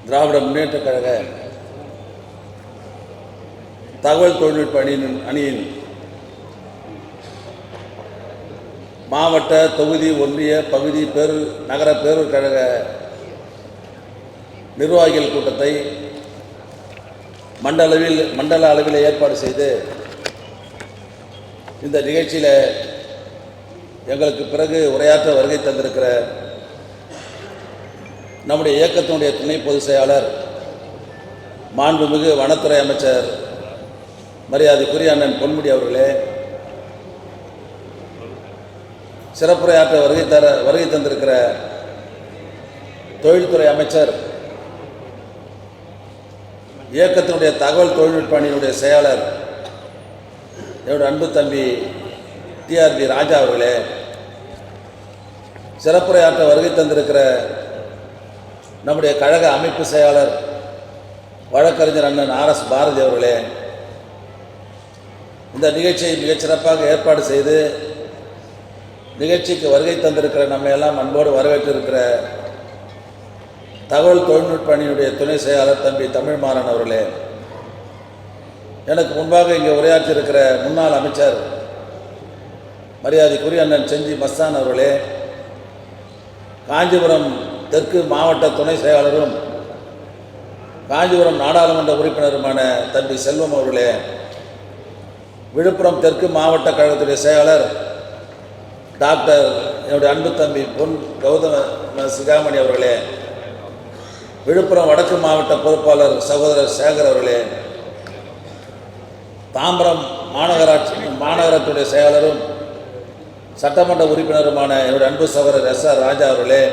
திராவிட முன்னேற்றக் கழக தகவல் தொழில்நுட்ப அணியின் மாவட்ட, தொகுதி, ஒன்றிய, பகுதி, நகர பேரூர் கழக நிர்வாகிகள் கூட்டத்தை மண்டல அளவில் ஏற்பாடு செய்து இந்த நிகழ்ச்சியில் எங்களுக்கு பிறகு உரையாற்ற வருகை தந்திருக்கிற நம்முடைய இயக்கத்தினுடைய துணை பொதுச் செயலாளர், மாண்புமிகு வனத்துறை அமைச்சர் மரியாதைக்குரிய அண்ணன் பொன்முடி அவர்களே, சிறப்புரையாற்ற வருகை தந்திருக்கிற தொழில்துறை அமைச்சர், இயக்கத்தினுடைய தகவல் தொழில்நுட்ப அணியினுடைய செயலாளர் என்னுடைய அன்பு தம்பி டிஆர்பி ராஜா அவர்களே, சிறப்புரையாற்ற வருகை தந்திருக்கிற நம்முடைய கழக அமைப்பு செயலாளர் வழக்கறிஞர் அண்ணன் ஆர்எஸ் பாரதி அவர்களே, இந்த நிகழ்ச்சியை மிகச்சிறப்பாக ஏற்பாடு செய்து நிகழ்ச்சிக்கு வருகை தந்திருக்கிற நம்ம எல்லாம் அன்போடு வரவேற்றிருக்கிற தகவல் தொழில்நுட்ப அணியினுடைய துணை செயலாளர் தம்பி தமிழ்மாறன் அவர்களே, எனக்கு முன்பாக இங்கே உரையாற்றியிருக்கிற முன்னாள் அமைச்சர் மரியாதைக்குரிய அண்ணன் செஞ்சி மஸ்தான் அவர்களே, காஞ்சிபுரம் தெற்கு மாவட்ட துணை செயலாளரும் காஞ்சிபுரம் நாடாளுமன்ற உறுப்பினருமான தம்பி செல்வம் அவர்களே, விழுப்புரம் தெற்கு மாவட்ட கழகத்துடைய செயலாளர் டாக்டர் என்னுடைய அன்பு தம்பி பொன் கௌதம சிகாமணி அவர்களே, விழுப்புரம் வடக்கு மாவட்ட பொறுப்பாளர் சகோதரர் சேகர் அவர்களே, தாம்பரம் மாநகராட்சியுடைய செயலாளரும் சட்டமன்ற உறுப்பினருமான என்னுடைய அன்பு சகோதரர் எஸ்.ஆர். ராஜா அவர்களே,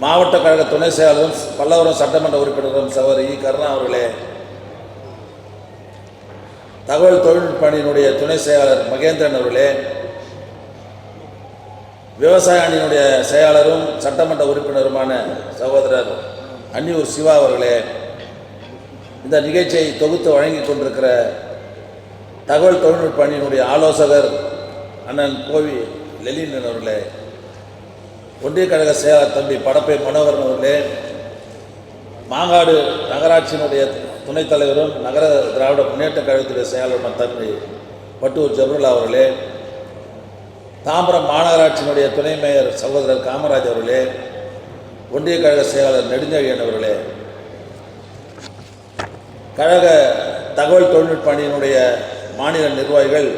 மாவட்ட கழக துணை செயலாளரும் பல்லவரம் சட்டமன்ற உறுப்பினரும் சகோதரர் இ. கருணா அவர்களே, தகவல் தொழில்நுட்ப அணியினுடைய துணை செயலாளர் மகேந்திரன் அவர்களே, விவசாய அணியினுடைய செயலாளரும் சட்டமன்ற உறுப்பினருமான சகோதரர் அன்னியூர் சிவா அவர்களே, இந்த நிகழ்ச்சியை தொகுத்து வழங்கி கொண்டிருக்கிற தகவல் தொழில்நுட்ப அணியினுடைய ஆலோசகர் அண்ணன் கோவி லெலின் அவர்களே, ஒன்றிய கழக செயலாளர் தம்பி படப்பை மனோகரன் அவர்களே, மாங்காடு நகராட்சியினுடைய துணைத் தலைவரும் நகர திராவிட முன்னேற்ற கழகத்துடைய செயலாளரும் தம்பி பட்டூர் ஜபருல்லா அவர்களே, தாம்பரம் மாநகராட்சியினுடைய துணை மேயர் சகோதரர் காமராஜ் அவர்களே, ஒன்றிய கழக செயலாளர் நெடுஞ்செழியன் அவர்களே, கழக தகவல் தொழில்நுட்ப அணியினுடைய மாநில நிர்வாகிகள்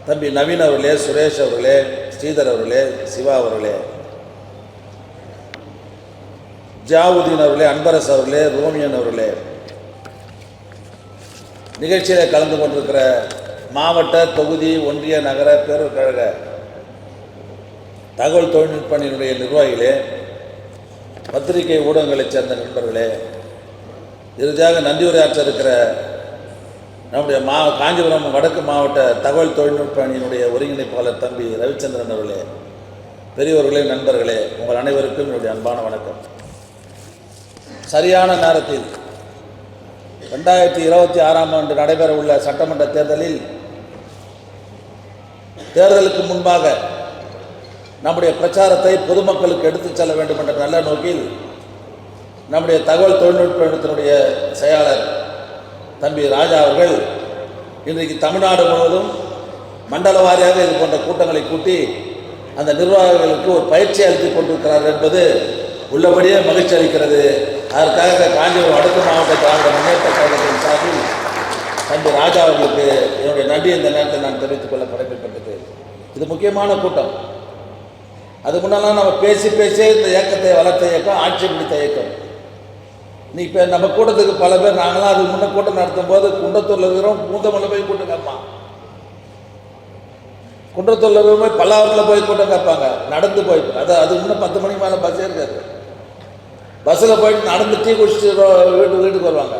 தம்பி நவீன் அவர்களே, சுரேஷ் அவர்களே, ஸ்ரீதர் அவர்களே, சிவா அவர்களே, ஜாவுதீன் அவர்களே, அன்பரசு அவர்களே, ரோமியன் அவர்களே, நிகழ்ச்சியில் கலந்து கொண்டிருக்கிற மாவட்ட, தொகுதி, ஒன்றிய, நகர பேரூர் கழக தகவல் தொழில்நுட்ப அணியினுடைய நிர்வாகிகளே, பத்திரிகை ஊடகங்களைச் சேர்ந்த நண்பர்களே, இறுதியாக நன்றியுரையாற்ற இருக்கிற நம்முடைய காஞ்சிபுரம் வடக்கு மாவட்ட தகவல் தொழில்நுட்ப அணியினுடைய ஒருங்கிணைப்பாளர் தம்பி ரவிச்சந்திரன் அவர்களே, பெரியவர்களே, நண்பர்களே, உங்கள் அனைவருக்கும் என்னுடைய அன்பான வணக்கம். சரியான நேரத்தில் 2026ஆம் ஆண்டு நடைபெற உள்ள சட்டமன்ற தேர்தலுக்கு முன்பாக நம்முடைய பிரச்சாரத்தை பொதுமக்களுக்கு எடுத்துச் செல்ல வேண்டும் என்ற நல்ல நோக்கில் நம்முடைய தகவல் தொழில்நுட்பத்தினுடைய செயலாளர் தம்பி ராஜா அவர்கள் இன்றைக்கு தமிழ்நாடு முழுவதும் மண்டல வாரியாக இது போன்ற கூட்டங்களை கூட்டி அந்த நிர்வாகிகளுக்கு ஒரு பயிற்சி அளித்துக் கொண்டிருக்கிறார் என்பது உள்ளபடியே மகிழ்ச்சி அளிக்கிறது. அதற்காக காஞ்சிபுரம் வடக்கு மாவட்ட திராவிட முன்னேற்ற கழகத்தின் சார்பில் தம்பி ராஜா அவர்களுக்கு என்னுடைய நன்றி இந்த நேரத்தில் நான் தெரிவித்துக் கொள்ள கடமைப்பட்டது. இது முக்கியமான கூட்டம். அது முன்னெல்லாம் நம்ம பேசியே இந்த இயக்கத்தை வளர்த்த இயக்கம், ஆட்சி பிடித்த இயக்கம். நீ இப்போ நம்ம கூட்டத்துக்கு பல பேர் நாங்களாம் அதுக்கு முன்னே கூட்டம் நடத்தும் போது குன்றத்தூரில் இருக்கிறோம், பூந்தமல்லில் போய் கூட்டம் கேட்பான், குன்றத்தூரில் இருக்கிற போய் பல்லாவரத்தில் போய் கூட்டம் கேட்பாங்க, நடந்து போய் அது முன்னே 10 மணிக்கு மேலே பஸ்ஸே இருக்காது. பஸ்ஸில் போயிட்டு நடந்து டீ குடிச்சிட்டு வீட்டுக்கு வருவாங்க.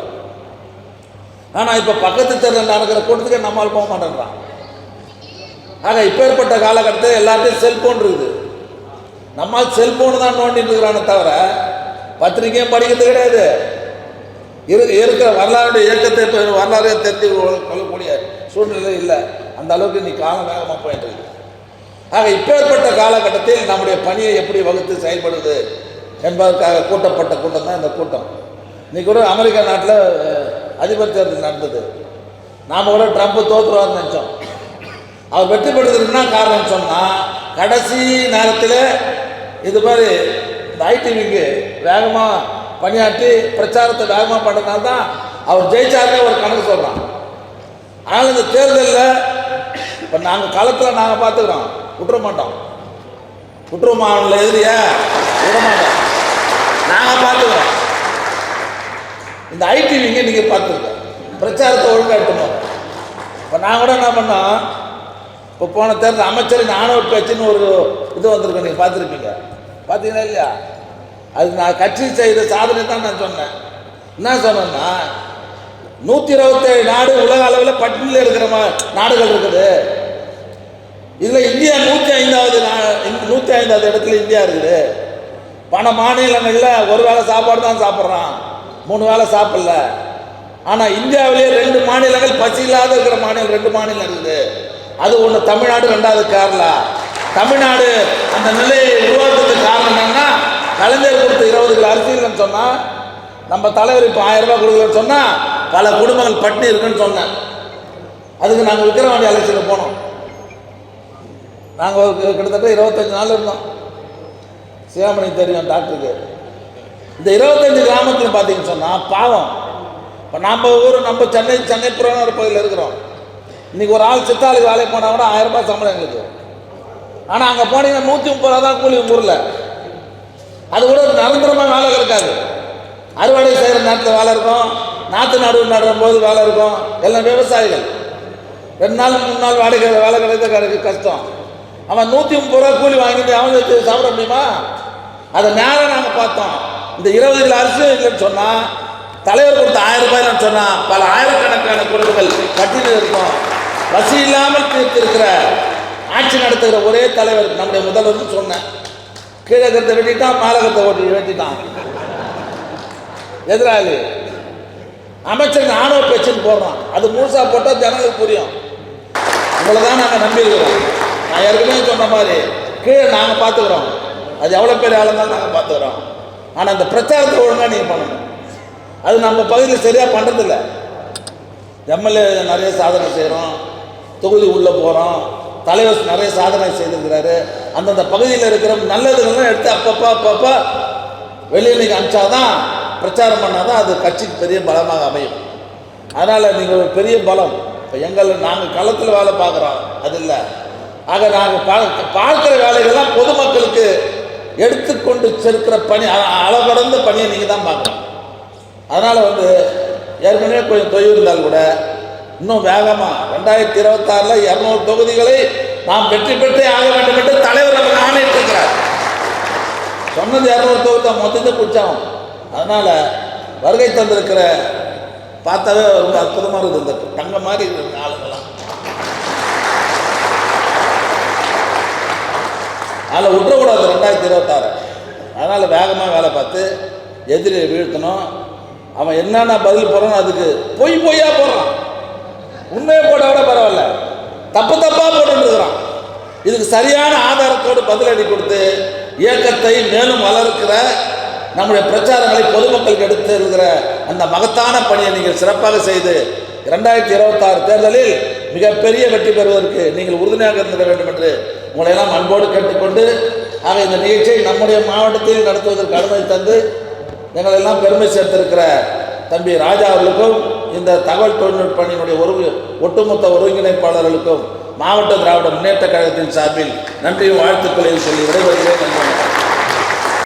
ஆனால் இப்போ பக்கத்து தெருவில் நடக்கிற கூட்டத்துக்கே நம்மால் போக மாட்டேன்றான். ஆக இப்போ ஏற்பட்ட காலகட்டத்தில் எல்லாத்தையும் செல்ஃபோன் இருக்குது. நம்மால் செல்ஃபோனு தான் நோண்டிட்டு இருக்கிறானே தவிர பத்திரிக்கையும் படிக்கிறது கிடையாது. இருக்கிற வரலாறுடைய இயக்கத்தை வரலாறு தெரிந்து கொள்ளக்கூடிய சூழ்நிலை இல்லை. அந்த அளவுக்கு நீ காலம் வேகமாக போயிட்டு இருக்கு. ஆக இப்பேற்பட்ட காலகட்டத்தில் நம்முடைய பணியை எப்படி வகுத்து செயல்படுவது என்பதற்காக கூட்டப்பட்ட கூட்டம் தான் இந்த கூட்டம். இன்றைக்கி கூட அமெரிக்கா நாட்டில் அதிபர் தேர்தல் நடந்தது. நாம் கூட ட்ரம்ப் தோற்றுருவார்னு நினச்சோம். அவர் வெற்றி பெற்றதுன்னா காரணம் சொன்னால், கடைசி நேரத்தில் இது மாதிரி இந்த ஐடிவிக்கு வேகமாக பணியாற்றி பிரச்சாரத்தை வேகமாக பண்ணுறதுனால தான் அவர் ஜெயிச்சாருன்னே ஒரு கணக்கு சொல்கிறான். ஆனால் இந்த தேர்தலில் இப்போ நாங்கள் களத்தில் நாங்கள் பார்த்துக்கிறோம், விட்டுற மாட்டோம். விட்டுருமா அவங்கள எதிரியா விட மாட்டோம், நாங்கள் பார்த்துக்கிறோம். இந்த ஐடிவிங்க நீங்கள் பார்த்துருக்கோம், பிரச்சாரத்தை ஒழுங்காக எடுத்துனோம். இப்போ நான் கூட என்ன பண்ணோம், இப்போ போன தேர்தல் அமைச்சரின் ஆணவ பேச்சுன்னு ஒரு இது வந்திருக்கோம், நீங்கள் பார்த்துருப்பீங்க. பார்த்தீங்களா இல்லையா? அது நான் கட்சி செய்த சாதனை தான் நான் சொன்னேன். என்ன சொன்னேன்னா, 127 நாடு உலக அளவில் பட்டியலில் இருக்கிற நாடுகள் இருக்குது. இதில் இந்தியா 105வது இடத்துல இந்தியா இருக்குது. பல மாநிலங்களில் ஒரு வேளை சாப்பாடு தான் சாப்பிட்றான், 3 வேளை சாப்பிடல. ஆனால் இந்தியாவிலேயே 2 மாநிலங்கள் பசி இல்லாத இருக்கிற மாநிலம் 2 மாநிலம் இருக்குது. அது ஒன்று தமிழ்நாடு, 2வது கேரளா. தமிழ்நாடு அந்த நிலையை உருவாக்குறதுக்கு காரணம் என்னன்னா, கலைஞர் கொடுத்த 20 கிலோ அரிசின்னு சொன்னால், நம்ம தலைவர் இப்போ 1000 ரூபாய் கொடுக்கலன்னு சொன்னால் பல குடும்பங்கள் பட்டினி இருக்குன்னு சொன்னேன். அதுக்கு நாங்கள் விக்கிரவாண்டி எலெக்ஷனுக்கு போனோம். நாங்கள் கிட்டத்தட்ட 25 நாள் இருந்தோம். சிவாமணி தெரியும் டாக்டருக்கு. இந்த 25 கிராமத்தில் பார்த்தீங்கன்னு சொன்னால் பாவம். இப்போ நம்ம ஊர், நம்ம சென்னை புறநகர் பகுதியில் இருக்கிறோம். இன்றைக்கி ஒரு ஆள் சித்தாளுக்கு வேலைக்கு போனால் கூட 1000 ரூபாய் சம்பளம் எங்களுக்கு. ஆனால் அங்கே போனீங்கன்னா 130 ரூபா தான் கூலி ஊரில். அது கூட நிரந்தரமாக வேலை இருக்காது. அறுவடை செய்கிற நேரத்தில் வேலை இருக்கும், நாற்று நடுவும் போது வேலை இருக்கும். எல்லாம் விவசாயிகள் 2 நாள் 3 நாள் வேலை கிடைக்க கஷ்டம். அவன் 130 ரூபா கூலி வாங்கிட்டு அவன் வச்சு சாப்பிட முடியுமா? அதை நேரம் நாங்கள் பார்த்தோம். இந்த 20 கிலோ அரிசியும் இல்லைன்னு சொன்னால், தலைவர் கொடுத்த 1000 ரூபாய்னு சொன்னால் பல ஆயிரக்கணக்கான குடும்பங்கள் பட்டியலில் இருக்கும். பசி இல்லாமல் தீர்த்திருக்கிற ஆட்சி நடத்துகிற ஒரே தலைவர் நம்முடைய முதல்வர் சொன்னேன். கீழே கருத்தை வெட்டிட்டான், மேலே கருத்தை வெட்டிட்டான். எதிராளி அமைச்சர் ஆணவ பேச்சுன்னு போடுறான். அது முழுசாக போட்டால் ஜனங்களுக்கு புரியும். உங்களை தான் நாங்கள் நம்பியிருக்கிறோம். நான் ஏற்கனவே சொன்ன மாதிரி கீழே நாங்கள் பார்த்துக்கிறோம். அது எவ்வளோ பெரிய ஆளுந்தாலும் நாங்கள் பார்த்துக்கிறோம். ஆனால் அந்த பிரச்சாரத்தை ஒழுங்காக நீங்கள் பண்ணணும். அது நம்ம பகுதியில் சரியாக பண்ணுறதில்ல. எம்எல்ஏ நிறைய சாதனை செய்கிறோம், தொகுதி உள்ளே போகிறோம், தலைவர் நிறைய சாதனை செய்திருக்கிறாரு. அந்தந்த பகுதியில் இருக்கிற நல்லதுகள்லாம் எடுத்து அப்பப்போ வெளியே நீங்கள் அனுப்பிச்சாதான், பிரச்சாரம் பண்ணால் தான் அது கட்சிக்கு பெரிய பலமாக அமையும். அதனால் நீங்கள் ஒரு பெரிய பலம். இப்போ நாங்கள் களத்தில் வேலை பார்க்குறோம், அது இல்லை. ஆக நாங்கள் பார்க்குற வேலைகள்லாம் பொதுமக்களுக்கு எடுத்துக்கொண்டு செலுக்கிற பணி, அளவடந்த பணியை நீங்கள் தான் பார்க்கணும். அதனால் ஏற்கனவே கொஞ்சம் தொய்வு இருந்தால் கூட இன்னும் வேகமாக 2026 200 தொகுதிகளை நாம் வெற்றி பெற்றே ஆக வேண்டும் என்று தலைவர் நமக்கு ஆணையிட்டிருக்கிறார். சொன்னது 200 தொகுதி தான், மொத்தத்தை பிடிச்சாகும். அதனால் வருகை தந்திருக்கிற பார்த்தாவே ரொம்ப அற்புதமாக இருக்குது. இந்த தங்க மாதிரி இருக்கிற ஆளுங்கள்லாம் அதில் விட்டுறக்கூடாது 2026. அதனால் வேகமாக வேலை பார்த்து எதிரியை வீழ்த்தணும். அவன் என்னென்ன பதில் போடுறான், அதுக்கு பொய்யா போடுறான். உண்மையை போட விட பரவாயில்ல, தப்பாக போட்டுருக்கிறான். இதுக்கு சரியான ஆதாரத்தோடு பதிலடி கொடுத்து இயக்கத்தை மேலும் வளர்க்கிற நம்முடைய பிரச்சாரங்களை பொதுமக்களுக்கு எடுத்து இருக்கிற அந்த மகத்தான பணியை நீங்கள் சிறப்பாக செய்து 2026 தேர்தலில் மிகப்பெரிய வெற்றி பெறுவதற்கு நீங்கள் உறுதுணையாக இருந்திட வேண்டும் என்று உங்களையெல்லாம் அன்போடு கேட்டுக்கொண்டு, ஆக இந்த நிகழ்ச்சியை நம்முடைய மாவட்டத்தில் நடத்துவதற்கு அனுமதி தந்து எங்களெல்லாம் பெருமை சேர்த்திருக்கிற தம்பி ராஜா அவர்களுக்கும், இந்த தகவல் தொழில்நுட்ப பணியினுடைய ஒட்டுமொத்த ஒருங்கிணைப்பாளர்களுக்கும் மாவட்ட திராவிட முன்னேற்ற கழகத்தின் சார்பில் நன்றியும் வாழ்த்துக்களையும் சொல்லி விடைபெறுகிறேன்.